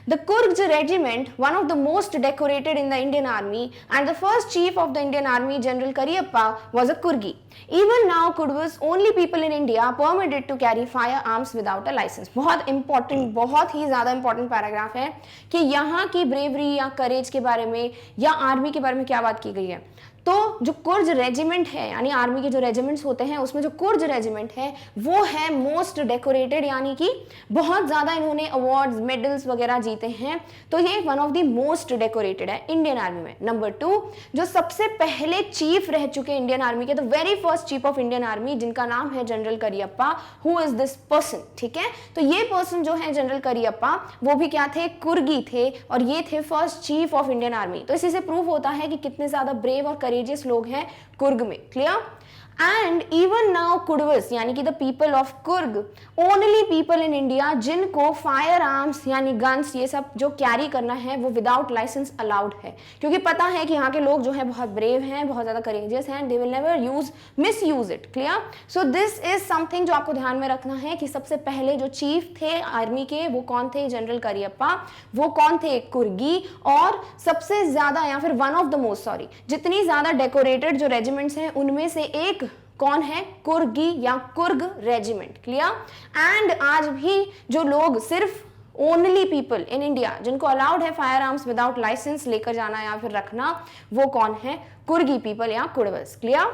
The Kurg regiment, one of the most decorated in the Indian army, and the first chief of the Indian army, General Cariappa, was a Kurgi. Even now, Kurds only people in India permitted to carry firearms without a license. बहुत important, बहुत ही ज़्यादा important paragraph है कि यहाँ की bravery या करेज के बारे में या आर्मी के बारे में क्या बात की गई है. तो जो कुर्ज रेजिमेंट है, यानी आर्मी के जो रेजिमेंट्स होते हैं उसमें जो कुर्ज रेजिमेंट है वो है मोस्ट डेकोरेटेड, यानी कि बहुत ज़्यादा इन्होंने अवार्ड्स मेडल्स वगैरह जीते हैं. तो ये one of the most decorated है इंडियन आर्मी में. नंबर 2, जो सबसे पहले चीफ रह चुके इंडियन आर्मी के, the very first chief of Indian army, जिनका नाम है general Cariappa. Who is this person? ठीक है, तो ये पर्सन जो है जनरल करियप्पा, वो भी क्या थे, कुर्गी थे, और ये थे first chief of Indian army. तो इसी से प्रूव होता है कि कितने ज्यादा ब्रेव और करेजियस लोग हैं कुर्ग में. क्लियर? एंड इवन नाउ कुर्वस यानी कि the people of Coorg only people in India जिनको फायर आर्म्स यानी गन्स ये सब जो कैरी करना है वो विदाउट लाइसेंस अलाउड है, क्योंकि पता है कि यहाँ के लोग जो है बहुत ब्रेव हैं, बहुत ज्यादा करेजियस हैं, they will never miss use it. Clear? So this is something जो आपको ध्यान में रखना है कि सबसे पहले जो चीफ थे आर्मी के वो कौन थे, जनरल करियप्पा. वो कौन थे, कुर्गी. और सबसे ज्यादा या फिर वन ऑफ द मोस्ट, जितनी ज्यादा डेकोरेटेड जो रेजिमेंट्स हैं उनमें से एक कौन है, कुर्गी या कुर्ग रेजिमेंट. क्लियर? एंड आज भी जो लोग सिर्फ ओनली पीपल इन इंडिया जिनको अलाउड है फायर आर्म्स विदाउट लाइसेंस लेकर जाना या फिर रखना, वो कौन है, कुर्गी पीपल या Kodavus. Clear?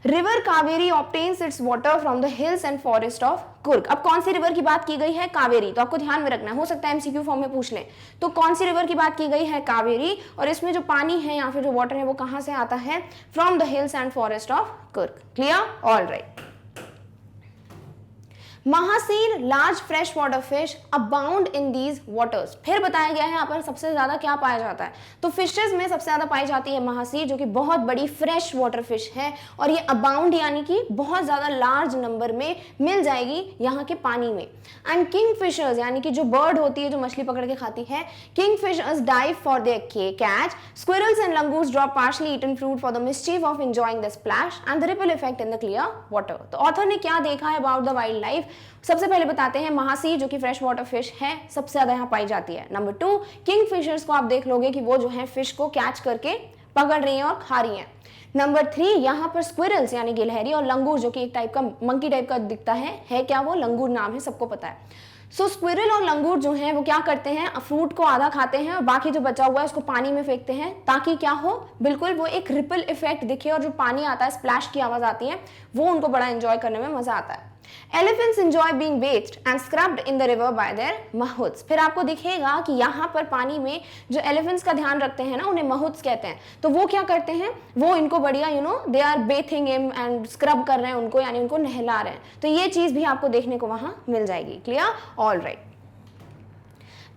River Kaveri obtains its water from the hills and forest of Coorg. अब कौन सी रिवर की बात की गई है, कावेरी. तो आपको ध्यान में रखना है, हो सकता है एमसीक्यू फॉर्म में पूछ लें. तो कौन सी रिवर की बात की गई है, कावेरी. और इसमें जो पानी है या फिर जो वाटर है वो कहां से आता है, from the hills and forest of Coorg. Clear? All right. Mahseer large fresh water fish abound in these waters. फिर बताया गया है यहाँ पर सबसे ज्यादा क्या पाया जाता है, तो फिशेज में सबसे ज्यादा पाई जाती है महासीर, जो कि बहुत बड़ी फ्रेश वाटर फिश है, और ये अबाउंड यानी कि बहुत ज्यादा लार्ज नंबर में मिल जाएगी यहाँ के पानी में. एंड किंग फिशर्स यानी कि जो बर्ड होती है जो मछली पकड़ के खाती है, kingfishers dive for their catch. Squirrels and langurs drop partially eaten fruit for the mischief of enjoying the splash and the ripple effect in the clear water. तो ऑथर ने क्या देखा है अबाउट द वाइल्ड लाइफ, सबसे पहले बताते हैं महासी जो कि फ्रेश वाटर फिश है, सबसे ज्यादा यहाँ पाई जाती है. नंबर 2, किंग फिशर्स को आप देख लोगे कि वो जो है फिश को कैच करके पकड़ रही हैं और खा रही हैं. नंबर 3, यहाँ पर स्क्विरल्स यानी गिलहरी और लंगूर जो कि एक टाइप का मंकी टाइप का दिखता है क्या वो, लंगूर नाम है, सबको पता है. सो स्क्विरल और लंगूर जो हैं वो क्या करते हैं, फ्रूट को आधा खाते हैं और बाकी जो बचा हुआ है उसको पानी में फेंकते हैं, ताकि क्या हो, बिल्कुल वो एक रिपल इफेक्ट दिखे और जो पानी आता है, स्प्लैश की आवाज आती है, वो उनको बड़ा एंजॉय करने में मजा आता है. Elephants enjoy being bathed and scrubbed in the river by their mahuts. फिर आपको दिखेगा कि यहाँ पर पानी में जो एलिफेंट्स का ध्यान रखते हैं ना, उन्हें mahuts कहते हैं. तो वो क्या करते हैं, वो इनको बढ़िया they are bathing him and scrub कर रहे हैं उनको, यानी उनको नहला रहे हैं. तो ये चीज भी आपको देखने को वहां मिल जाएगी. Clear? All right.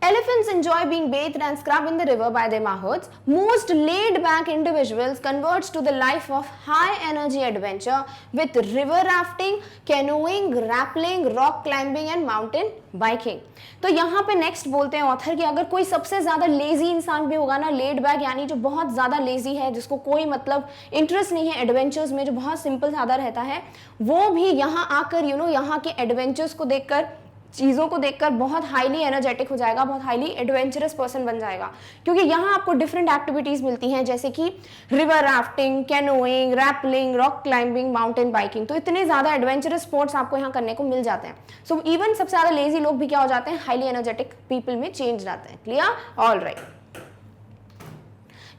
Elephants enjoy being bathed and scrubbed in the river by their mahots. Most laid-back individuals converts to the life of high-energy adventure with river rafting, canoeing, rappelling, rock climbing and mountain biking. तो यहाँ पे next बोलते हैं author कि अगर कोई सबसे ज्यादा लेजी इंसान भी होगा ना, लेड बैक यानी जो बहुत ज्यादा लेजी है, जिसको कोई मतलब इंटरेस्ट नहीं है एडवेंचर्स में, जो बहुत सिंपल सादा रहता है, वो भी यहाँ आकर यहाँ के एडवेंचर्स को देखकर, चीज़ों को देखकर बहुत हाईली एनर्जेटिक हो जाएगा, बहुत हाईली एडवेंचरस पर्सन बन जाएगा. क्योंकि यहाँ आपको डिफरेंट एक्टिविटीज़ मिलती हैं, जैसे कि river rafting, canoeing, rappelling, rock climbing, mountain biking. तो इतने ज़्यादा एडवेंचरस स्पोर्ट्स आपको यहाँ करने को मिल जाते हैं. सो इवन सबसे ज़्यादा लेजी लोग भी क्या हो जाते हैं, हाईली एनर्जेटिक पीपल में चेंज जाते हैं. Clear? All right.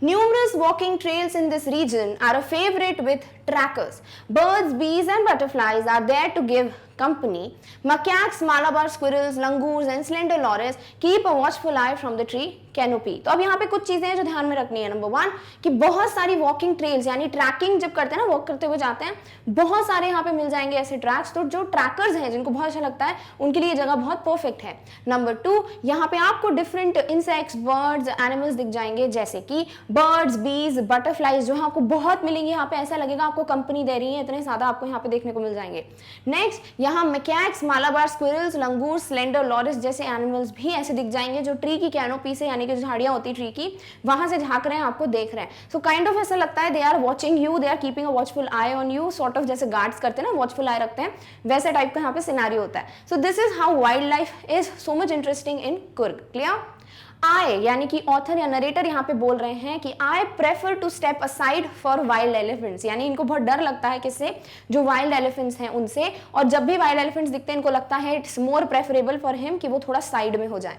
Numerous walking trails in this region are a favorite with trackers. Birds, bees and butterflies are there to give company, macaques, Malabar squirrels, langurs and slender loris keep a watchful eye from the tree canopy. तो अब यहाँ पे कुछ चीजें हैं जो ध्यान में रखनी है। नंबर 1 कि बहुत सारी वॉकिंग ट्रेल्स यानी ट्रैकिंग जब करते हैं ना, वॉक करते हुए जाते हैं, बहुत सारे यहाँ पे मिल जाएंगे ऐसे ट्रैक्स। तो जो ट्रैकर्स हैं जिनको बहुत अच्छा लगता है उनके लिए जगह बहुत परफेक्ट है। नंबर 2 यहाँ पे आपको डिफरेंट इंसेक्ट्स, बर्ड्स, एनिमल्स दिख जाएंगे जैसे कि बर्ड्स, बीज, बटरफ्लाइज जो आपको बहुत मिलेंगे। यहाँ पे ऐसा लगेगा आपको कंपनी दे रही है, इतने ज्यादा आपको यहाँ पे देखने को मिल जाएंगे। नेक्स्ट यहाँ मैकैक्स, मालाबार स्क्विरल्स, लंगूर, स्लेंडर लॉरिस जैसे एनिमल्स भी ऐसे दिख जाएंगे जो ट्री की कैनोपी से यानी कि झाड़ियां होती ट्री की वहां से झांक रहे हैं, आपको देख रहे हैं। सो काइंड ऑफ ऐसा लगता है they are watching you, they are keeping a watchful eye on you, sort of जैसे गार्ड्स करते हैं ना, वॉचफुल आई रखते हैं, वैसे टाइप का यहाँ पे सिनेरियो होता है। So this is how wild is so much interesting in Coorg. Clear? I यानी कि ऑथर या नरेटर यहाँ पे बोल रहे हैं कि I prefer to step aside for wild elephants, यानी इनको बहुत डर लगता है किससे, जो वाइल्ड एलिफेंट्स हैं उनसे। और जब भी वाइल्ड एलिफेंट्स दिखते हैं इनको लगता है it's more preferable for him कि वो थोड़ा साइड में हो जाए।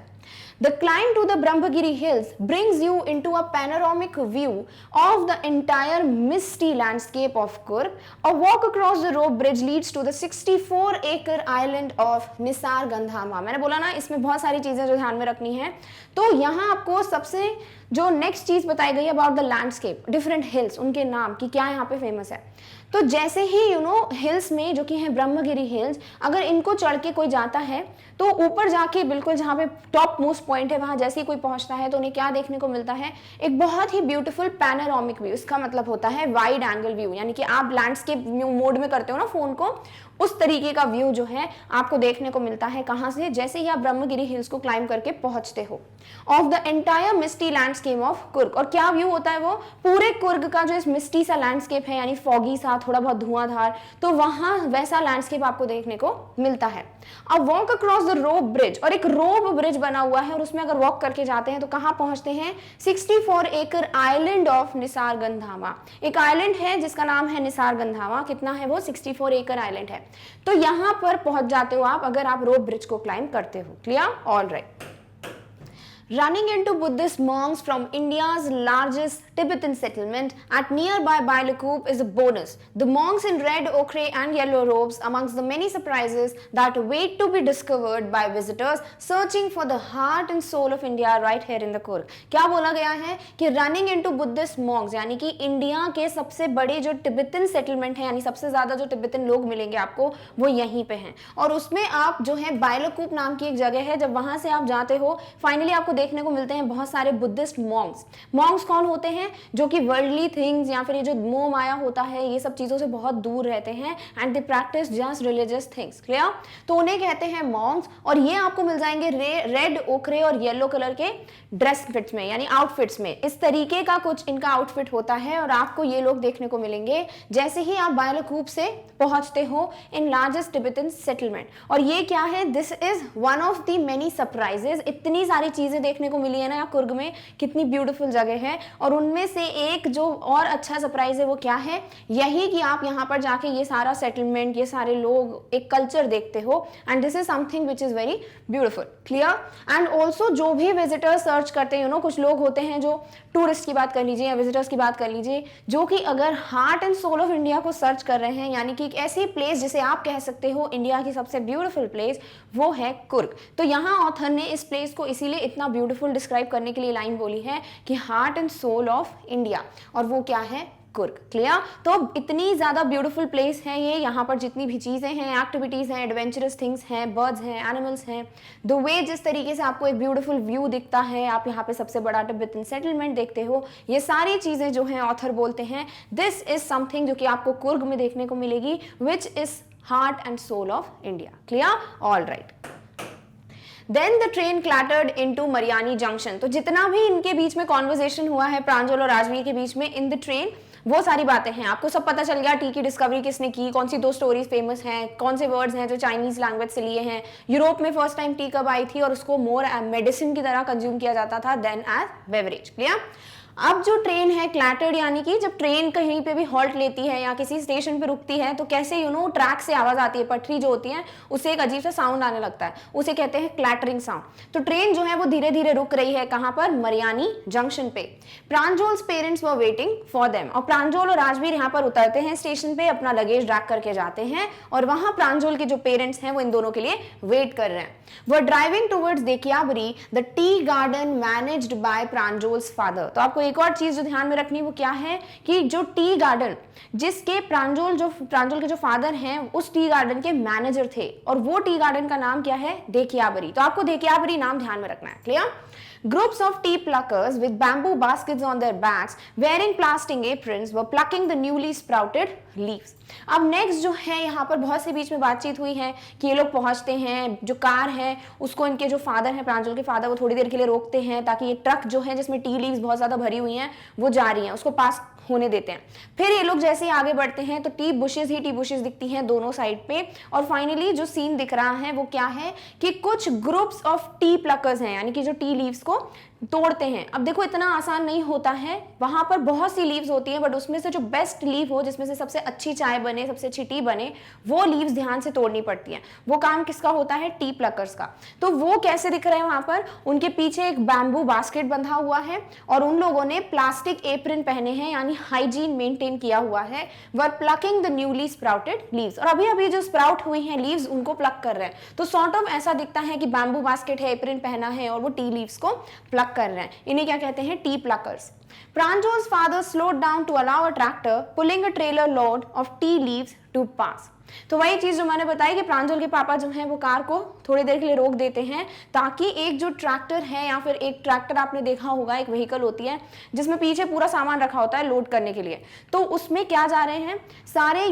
The climb to the Brahmagiri hills brings you into a panoramic view of the entire misty landscape of Kurg. A walk across the rope bridge leads to the 64-acre island of Nisar Gandhama. मैंने बोला ना इसमें बहुत सारी चीजें जो ध्यान में रखनी है। तो यहाँ आपको सबसे जो नेक्स्ट चीज बताई गई about the landscape, different hills, उनके नाम कि क्या यहाँ पे फेमस है। तो जैसे ही हिल्स में जो कि हैं ब्रह्मगिरी हिल्स, अगर इनको चढ़ के कोई जाता है तो ऊपर जाके बिल्कुल जहाँ पे टॉप मोस्ट पॉइंट है वहां जैसे ही कोई पहुंचता है तो उन्हें क्या देखने को मिलता है, एक बहुत ही ब्यूटीफुल पैनोरामिक व्यू। इसका मतलब होता है वाइड एंगल व्यू, यानी कि आप लैंडस्केप मोड में करते हो ना फोन को, उस तरीके का व्यू जो है आपको देखने को मिलता है। कहां से? जैसे ही आप ब्रह्मगिरी हिल्स को क्लाइंब करके पहुंचते हो। Of the entire misty landscape of Coorg. और क्या व्यू होता है वो? पूरे कुर्ग का जो इस मिस्टी सा लैंडस्केप है, यानी फॉगी सा, थोड़ा बहुत धुआंधार, तो वहां वैसा लैंडस्केप आपको देखने को मिलता है। अब walk across the rope bridge, और एक रोप ब्रिज बना हुआ है और उसमें अगर वॉक करके जाते हैं तो कहां पहुंचते हैं? 64 एकड़ आइलैंड ऑफ निसार गंधामा। एक आइलैंड है जिसका नाम है निसार गंधामा। कितना है वो? 64 एकड़ आइलैंड है। तो यहां पर पहुंच जाते हो आप अगर आप रोप ब्रिज को क्लाइंब करते हो। Clear? All right. Running into Buddhist monks from India's largest Tibetan settlement at nearby Bailakup is a bonus. The monks in red, ochre and yellow robes amongst the many surprises that wait to be discovered by visitors searching for the heart and soul of India right here in the Kurg. क्या बोला गया है कि running into Buddhist monks यानी कि India के सबसे बड़े जो टिबेटन सेटलमेंट है, यानी सबसे ज्यादा जो टिबेटन लोग मिलेंगे आपको वो यहीं पे हैं। और उसमें आप जो है बाइलाकुप नाम की एक जगह है, जब वहां से आप जाते हो फाइनली आपको देखने को मिलते हैं बहुत सारे बुद्धिस्ट मॉन्क्स। मॉन्क्स कौन होते हैं? जो कि वर्ल्डली थिंग्स या फिर ये जो मोह माया होता है ये सब चीजों से बहुत दूर रहते हैं and they practice just religious things. Clear? तो उन्हें कहते हैं मॉन्क्स। और ये आपको मिल जाएंगे रेड, ओकरे और येलो कलर के ड्रेस फिट्स में, यानी आउटफिट्स में। इस तरीके का कुछ इनका आउटफिट होता है और आपको ये लोग देखने को मिलेंगे जैसे ही आप बाइलाकुप से पहुंचते हो इन लार्जेस्ट टिबेटन सेटलमेंट। और ये क्या है? This is one of the many surprises. इतनी सारी चीजें देखने को मिली है ना कुर्ग में, कितनी ब्यूटीफुल जगह है। और उनमें से एक जो और अच्छा सरप्राइज है वो क्या है? यही कि आप यहाँ पर जाके ये सारा सेटलमेंट, ये सारे लोग, एक कल्चर देखते हो and this is something which is very beautiful. Clear? And also जो भी विजिटर्स सर्च करते हैं, कुछ लोग होते हैं जो टूरिस्ट की बात कर लीजिए या विजिटर्स की बात कर लीजिए, जो कि अगर heart and soul of India को सर्च कर रहे हैं, यानी कि एक ऐसी प्लेस जिसे आप कह सकते हो इंडिया की सबसे ब्यूटीफुल प्लेस, वो है कुर्ग। तो यहाँ ऑथर ने इस प्लेस को इसीलिए इतना ब्यूटीफुल डिस्क्राइब करने के लिए लाइन बोली है कि heart and soul of India, और वो क्या है? कुर्ग। क्लियर? तो इतनी ज्यादा ब्यूटीफुल प्लेस है ये। यहाँ पर जितनी भी चीजें हैं, एक्टिविटीज हैं, एडवेंचरस थिंग्स हैं, बर्ड्स हैं, एनिमल्स हैं, द वे जिस तरीके से आपको एक ब्यूटीफुल व्यू दिखता है, आप यहाँ पे सबसे बड़ा टिबेटन सेटलमेंट देखते हो, ये सारी चीजें जो हैं ऑथर बोलते हैं दिस इज समथिंग जो कि आपको कुर्ग में देखने को मिलेगी, which is heart and soul of India. Clear? All right. Then the train clattered into Mariani Junction. तो जितना भी इनके बीच में कॉन्वर्सेशन हुआ है प्रांजल और राजवीर के बीच में इन द ट्रेन, वो सारी बातें हैं। आपको सब पता चल गया टी की डिस्कवरी किसने की, कौन सी 2 स्टोरीज फेमस हैं, कौन से वर्ड्स हैं जो चाइनीज लैंग्वेज से लिए हैं, यूरोप में फर्स्ट टाइम टी कब आई थी और उसको मोर मेडिसिन की तरह कंज्यूम किया जाता था देन एज बेवरेज। क्लियर? अब जो ट्रेन है क्लैटर्ड, यानी कि जब ट्रेन कहीं पे भी हॉल्ट लेती है या किसी स्टेशन पे रुकती है तो कैसे ट्रैक से आवाज आती है, पटरी जो होती है उससे एक अजीब सा साउंड आने लगता है, उसे कहते हैं क्लैटरिंग साउंड। तो ट्रेन जो है वो धीरे धीरे रुक रही है, कहां पर, मरियानी जंक्शन पे। Pranjol's parents were waiting for them, और प्रांजोल और राजवीर यहाँ पर उतरते हैं स्टेशन पे, अपना लगेज ड्रैग करके जाते हैं और वहां प्रांजोल के जो पेरेंट्स हैं वो इन दोनों के लिए वेट कर रहे हैं। Were driving towards Dhekiabari, the tea garden managed by Pranjol's father. तो आपको एक और चीज जो ध्यान में रखनी वो क्या है कि जो टी गार्डन जिसके प्रांजोल के जो फादर हैं उस टी गार्डन के मैनेजर थे, और वो टी गार्डन का नाम क्या है, देखियाबरी। तो आपको देखियाबरी नाम ध्यान में रखना है, clear. Groups of tea pluckers with bamboo baskets on their backs, wearing plastic aprons, were plucking the newly sprouted leaves. अब नेक्स्ट जो है यहाँ पर बहुत से बीच में बातचीत हुई है कि ये लोग पहुंचते हैं, जो कार है उसको इनके जो फादर हैं, प्रांजल के फादर, वो थोड़ी देर के लिए रोकते हैं ताकि ये ट्रक जो है जिसमें टी लीव्स बहुत ज्यादा भरी हुई हैं वो जा रही हैं उसको पास होने देते हैं। फिर ये लोग जैसे ही आगे बढ़ते हैं तो टी बुशेस दिखती हैं दोनों साइड पे, और फाइनली जो सीन दिख रहा है वो क्या है कि कुछ ग्रुप्स ऑफ टी प्लकर्स हैं, यानी कि जो टी लीव्स को तोड़ते हैं। अब देखो इतना आसान नहीं होता है, वहां पर बहुत सी लीव्स होती हैं बट उसमें से जो बेस्ट लीव हो, जिसमें से सबसे अच्छी चाय बने, सबसे अच्छी टी बने, वो लीव्स ध्यान से तोड़नी पड़ती हैं। वो काम किसका होता है, टी प्लकर्स का। तो वो कैसे दिख रहे हैं वहां पर, उनके पीछे एक बैम्बू बास्केट बंधा हुआ है और उन लोगों ने प्लास्टिक एप्रन पहने हैं, यानी हाइजीन मेंटेन किया हुआ है। Were plucking the newly sprouted leaves, और अभी अभी जो स्प्राउट हुई हैं लीव्स उनको प्लक कर रहे हैं। तो सॉर्ट ऑफ ऐसा दिखता है कि बैम्बू बास्केट है, एप्रन पहना है और वो टी लीव्स को प्लक कर रहे हैं। इन्हें क्या कहते हैं, T pluckers. Pranjol's father slowed down to allow a tractor pulling a trailer load of tea leaves to pass. तो वही चीज जो मैंने बताई कि प्रांजल के पापा जो हैं वो कार को थोड़ी देर के लिए रोक देते हैं ताकि एक जो ट्रैक्टर है, या फिर एक ट्रैक्टर आपने देखा होगा, एक व्हीकल होती है जिसमें पीछे पूरा सामान रखा होता है लोड करने के लिए, तो उसमें क्या जा रहे हैं सारे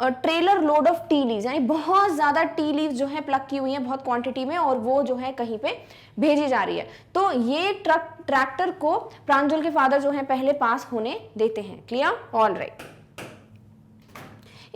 trailer load of tea leaves, यानी बहुत ज्यादा टी लीव्स जो है प्लक की हुई है बहुत क्वांटिटी में, और वो जो है कहीं पे भेजी जा रही है। तो ये ट्रैक्टर को प्रांजल के फादर जो है पहले पास होने देते हैं, क्लियर, ऑल राइट।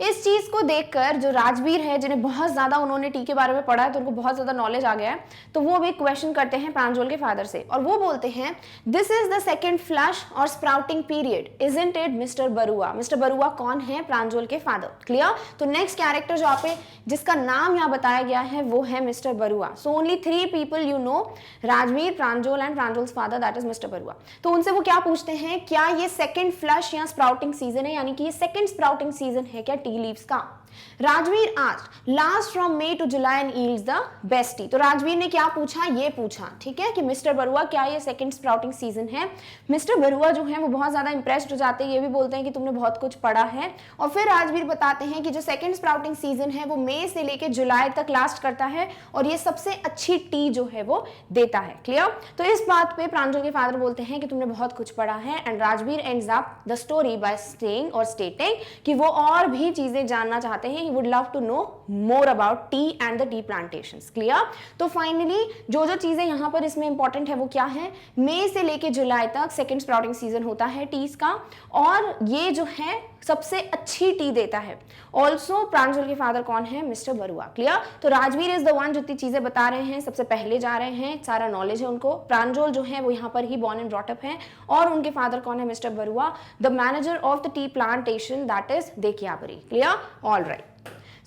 इस चीज को देखकर जो राजवीर है, जिन्हें बहुत ज्यादा उन्होंने टी के बारे में पढ़ा है तो उनको बहुत ज्यादा नॉलेज आ गया है, तो वो भी क्वेश्चन करते हैं प्रांजल के फादर से, और वो बोलते हैं this is the second flush और sprouting period, isn't it mister Barua. Mister Barua कौन है, प्रांजल के फादर, क्लियर। तो नेक्स्ट कैरेक्टर जो आप जिसका नाम यहाँ बताया गया है वो है mister Barua. So only 3 people you know, Rajveer, Pranjal and Pranjal's father, that is mister Barua. तो उनसे वो क्या पूछते हैं, क्या ये सेकंड फ्लश या स्प्राउटिंग सीजन है, यानी कि ये सेकंड स्प्राउटिंग सीजन है क्या टी लीव्स का। Rajvir asked last from May to July and yields the best tea. तो राजवीर ने क्या पूछा, ये पूछा, ठीक है, कि मिस्टर बरुआ क्या ये सेकंड स्प्राउटिंग सीजन है। मिस्टर बरुआ जो है वो बहुत ज्यादा इंप्रेस्ड हो जाते हैं, ये भी बोलते हैं कि तुमने बहुत कुछ पढ़ा है, और फिर राजवीर बताते हैं कि जो सेकंड स्प्राउटिंग सीजन है वो मई से लेकर जुलाई तक लास्ट करता है और ये सबसे अच्छी टी जो है वो देता है, क्लियर। तो इस बात पे प्रांजल के फादर बोलते हैं कि तुमने बहुत कुछ पढ़ा है, and Rajveer ends up the story by staying और स्टेटिंग कि वो और भी चीजें जानना चाहते हैं, he would love to know more about tea and the tea plantations, clear। तो फाइनली जो जो चीजें यहाँ पर इसमें इंपॉर्टेंट है वो क्या है, मई से लेके जुलाई तक सेकंड स्प्राउटिंग सीजन होता है टीज का, और ये जो है सबसे अच्छी टी देता है। ऑल्सो प्रांजल के फादर कौन है, मिस्टर बरुआ, क्लियर। तो राजवीर इज द वन जितनी चीजें बता रहे हैं सबसे पहले जा रहे हैं, सारा नॉलेज है उनको। प्रांजल जो है वो यहाँ पर ही बॉर्न एंड ब्रॉट अप है, और उनके फादर कौन है, mister Barua, the manager of the tea plantation, that is Dhekiabari, clear, all right.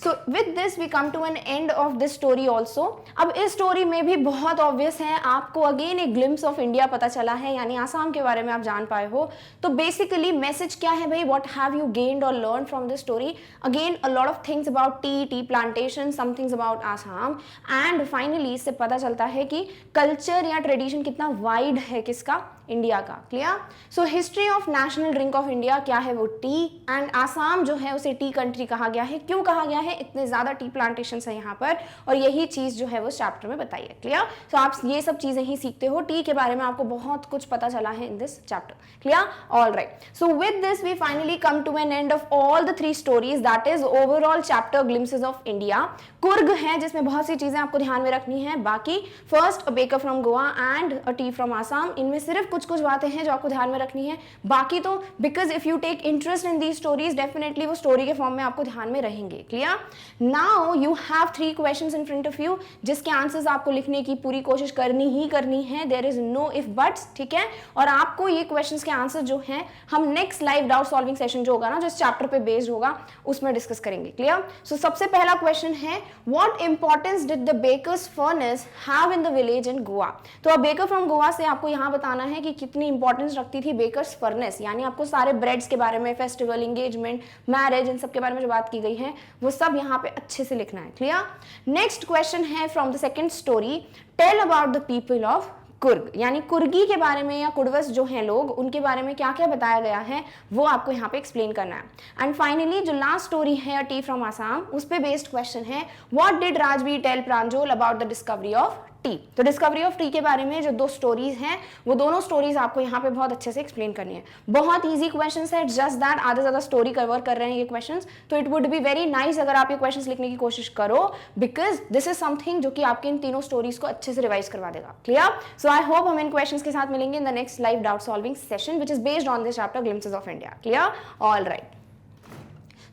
So with this we come to an end of this story also। अब इस स्टोरी में भी बहुत ऑब्वियस है, आपको अगेन एक ग्लिम्स ऑफ इंडिया पता चला है, यानी आसाम के बारे में आप जान पाए हो। तो बेसिकली मैसेज क्या है भाई, व्हाट हैव यू गेन्ड और learn from this story, again a lot of things about tea plantation, some things about Assam, and finally इससे पता चलता है कि कल्चर या ट्रेडिशन कितना वाइड है किसका, इंडिया का, clear. So history of national drink of India क्या है, वो टी, एंड आसाम जो है उसे टी कंट्री कहा गया है, क्यों कहा गया है, इतने ज्यादा टी प्लांटेशंस है यहाँ पर, और यही चीज जो है वो चैप्टर में बताई है, क्लियर। सो आप ये सब चीजें ही सीखते हो, टी के बारे में आपको बहुत कुछ पता चला है in this chapter, clear, all right. So with this we finally come to an end of all the 3 stories, that is overall chapter glimpses of India. Coorg है जिसमें बहुत सी चीजें आपको ध्यान में रखनी है, बाकी first a baker from Goa and a T from Assam, इनमें सिर्फ कुछ कुछ बातें हैं जो आपको ध्यान में रखनी है, बाकी तो because if you take interest in the stories definitely वो स्टोरी के फॉर्म में आपको ध्यान में रहेंगे। Clear? Now you have 3 questions in front of you जिसके आंसर्स आपको लिखने की पूरी कोशिश करनी ही करनी है। There is no if buts, ठीक है? और आपको ये क्वेश्चंस के आंसर जो हैं हम next live doubt solving session जो होगा ना, जो इस चैप्टर पे बेस्ड होगा, उसमें डिस्कस करेंगे। क्लियर? सो सबसे पहला क्वेश्चन है what importance did the baker's furnace have in the village in Goa? तो अब बेकर फ्रॉम गोवा से आपको यहां बताना है कि कितनी इंपॉर्टेंस रखती थी बेकर्स फर्नेस, यानी आपको सारे ब्रेड्स के बारे में, फेस्टिवल, एंगेजमेंट, मैरिज, इन सब के बारे में जो बात की गई है वो सब यहाँ पे अच्छे से लिखना है। क्लियर? नेक्स्ट क्वेश्चन है from the second story, tell about the people of Coorg, यानी कुर्गी के बारे में या कुर्वस जो हैं लोग, उनके बारे में क्या क्या बताया गया है वो आपको यहाँ पे एक्सप्लेन करना है। एंड फाइनली जो लास्ट स्टोरी है टी फ्रॉम आसाम, उस पे बेस्ड क्वेश्चन है what did Rajbir tell Pranjal about the discovery of tea? तो डिस्कवरी ऑफ टी के बारे में जो 2 स्टोरीज हैं वो दोनों स्टोरीज आपको यहाँ पे बहुत अच्छे से एक्सप्लेन करनी है। बहुत इजी क्वेश्चंस है, जस्ट दैट आधा ज्यादा स्टोरी कवर कर रहे हैं ये क्वेश्चंस, तो it would be very nice अगर आप ये क्वेश्चंस लिखने की कोशिश करो, बिकॉज दिस इज समथिंग जो कि आपके इन तीनों स्टोरीज को अच्छे से रिवाइज करवा देगा। क्लियर? सो आई होप हम इन क्वेश्चंस के साथ मिलेंगे इन the next live doubt solving session which is based on this chapter glimpses of India. Clear? All right.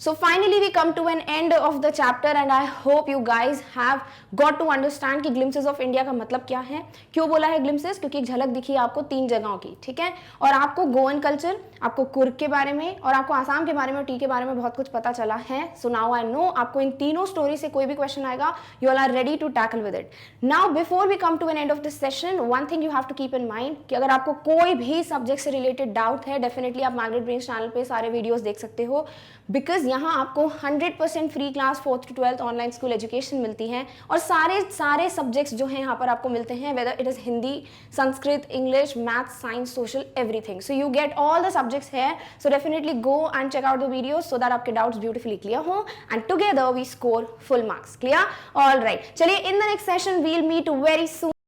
So finally we come to an end of the chapter and I hope you guys have got to understand कि glimpses of India का मतलब क्या है। क्यों बोला है glimpses? क्योंकि एक झलक दिखी आपको 3 जगहों की, ठीक है? और आपको गोवन कल्चर, आपको कुर्ग के बारे में और आपको आसाम के बारे में और टी के बारे में बहुत कुछ पता चला है। सो नाउ आई नो आपको इन तीनों स्टोरी से कोई भी क्वेश्चन आएगा, you all are ready to tackle with it. Now before we come to an end of this session, one thing you have to keep in mind कि अगर आपको कोई भी सब्जेक्ट से रिलेटेड डाउट है, डेफिनेटली आप Magnet Brains channel पे सारे वीडियोस देख सकते हो, बिकॉज यहाँ आपको 100% free class 4th to 12th online school education मिलती है और सारे सब्जेक्ट्स जो हैं यहाँ पर आपको मिलते हैं, whether it is Hindi, Sanskrit, English, maths, science, social, everything. So you get all the subjects है, so definitely go and check out the videos so that आपके डाउट्स ब्यूटीफुली क्लियर हो and together we score full marks. Clear? All right, चलिए in the next session we'll meet very soon.